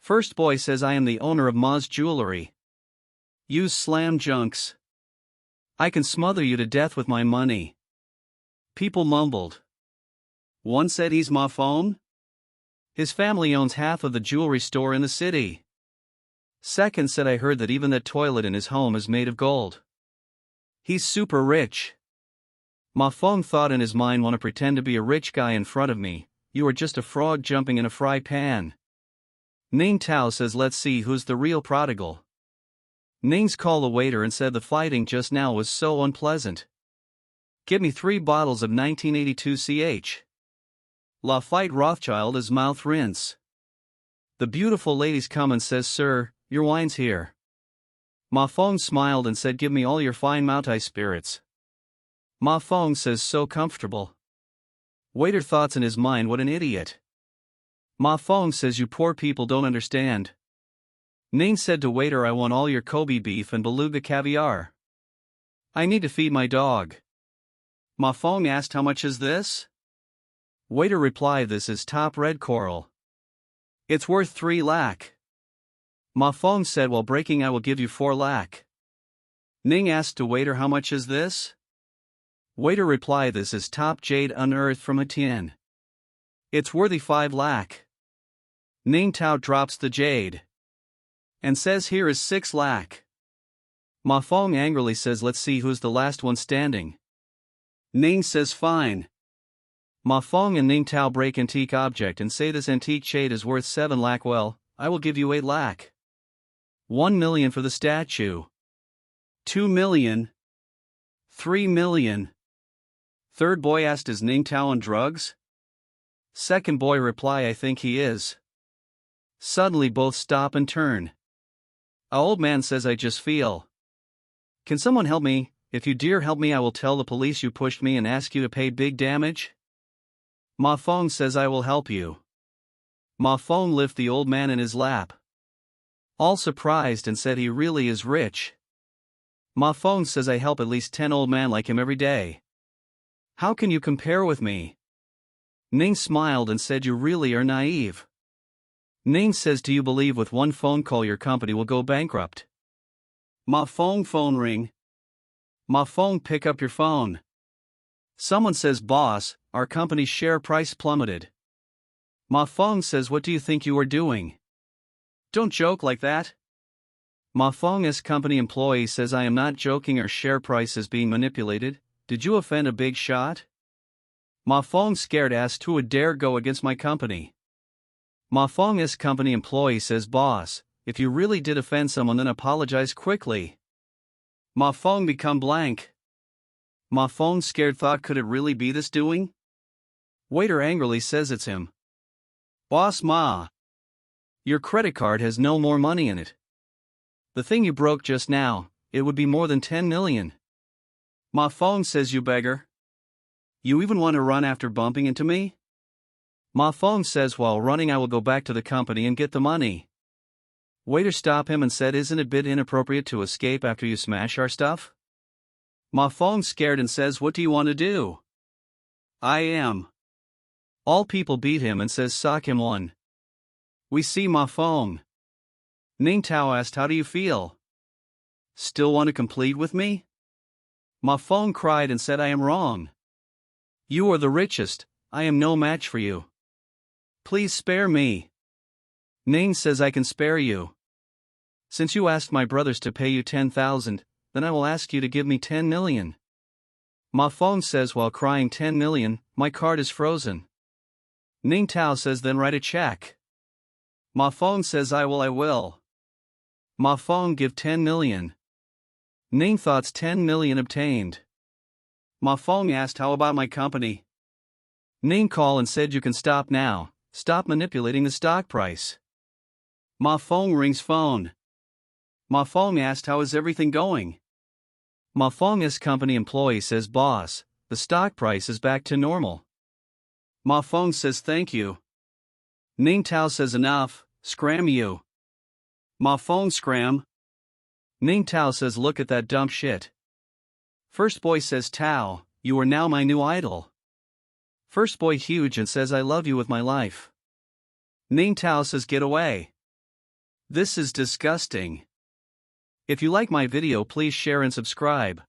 First boy says I am the owner of Ma's Jewelry. Use slam junks. I can smother you to death with my money. People mumbled. One said he's Ma phone. His family owns half of the jewelry store in the city. Second said I heard that even that toilet in his home is made of gold. He's super rich. Ma phone thought in his mind, wanna pretend to be a rich guy in front of me, you are just a frog jumping in a fry pan. Ning Tao says let's see who's the real prodigal. Ning's called the waiter and said the fighting just now was so unpleasant. Give me 3 bottles of 1982 CH. La Fight Rothschild is mouth rinse. The beautiful ladies come and says sir, your wine's here. Ma Fong smiled and said give me all your fine Moutai spirits. Ma Fong says so comfortable. Waiter thoughts in his mind what an idiot. Ma Fong says you poor people don't understand. Ning said to waiter I want all your Kobe beef and beluga caviar. I need to feed my dog. Ma Fong asked how much is this? Waiter replied this is top red coral. It's worth 3 lakh. Ma Fong said while breaking I will give you 4 lakh. Ning asked to waiter how much is this? Waiter replied this is top jade unearthed from a tien. It's worthy 5 lakh. Ning Tao drops the jade. And says here is 6 lakh. Ma Fong angrily says let's see who's the last one standing. Ning says fine. Ma Fong and Ning Tao break antique object and say this antique jade is worth 7 lakh. Well, I will give you 8 lakh. 1 million for the statue. 2 million. 3 million. Third boy asked is Ning Tao on drugs? Second boy reply I think he is. Suddenly both stop and turn. A old man says I just feel. Can someone help me? If you dare help me I will tell the police you pushed me and ask you to pay big damage. Ma Fong says I will help you. Ma Fong lift the old man in his lap. All surprised and said he really is rich. Ma Fong says I help at least 10 old men like him every day. How can you compare with me? Ning smiled and said you really are naive. Ning says do you believe with one phone call your company will go bankrupt? Ma Fong phone ring. Ma Fong pick up your phone. Someone says boss, our company's share price plummeted. Ma Fong says what do you think you are doing? Don't joke like that. Ma Fong's company employee says I am not joking, our share price is being manipulated. Did you offend a big shot? Ma Fong scared asked who would dare go against my company. Ma Fong's company employee says boss, if you really did offend someone then apologize quickly. Ma Fong become blank. Ma Fong scared thought could it really be this doing? Waiter angrily says it's him. Boss Ma. Your credit card has no more money in it. The thing you broke just now, it would be more than 10 million. Ma Fong says you beggar. You even want to run after bumping into me? Ma Fong says while running I will go back to the company and get the money. Waiter stopped him and said isn't it a bit inappropriate to escape after you smash our stuff? Ma Fong scared and says what do you want to do? I am. All people beat him and says sock him one. We see Ma Fong. Ning Tao asked how do you feel? Still want to complete with me? Ma Fong cried and said I am wrong. You are the richest, I am no match for you. Please spare me. Ning says I can spare you. Since you asked my brothers to pay you 10,000, then I will ask you to give me 10 million. Ma Fong says while crying 10 million, my card is frozen. Ning Tao says then write a check. Ma Fong says I will. Ma Fong give 10 million. Ning thoughts 10 million obtained. Ma Fong asked how about my company? Ning called and said you can stop now, stop manipulating the stock price. Ma Fong rings phone. Ma Fong asked how is everything going? Ma Fong's company employee says boss, the stock price is back to normal. Ma Fong says thank you. Ning Tao says enough, scram you. Ma Fong scram. Ning Tao says look at that dumb shit. First boy says Tao, you are now my new idol. First boy huge and says I love you with my life. Ning Tao says get away. This is disgusting. If you like my video, please share and subscribe.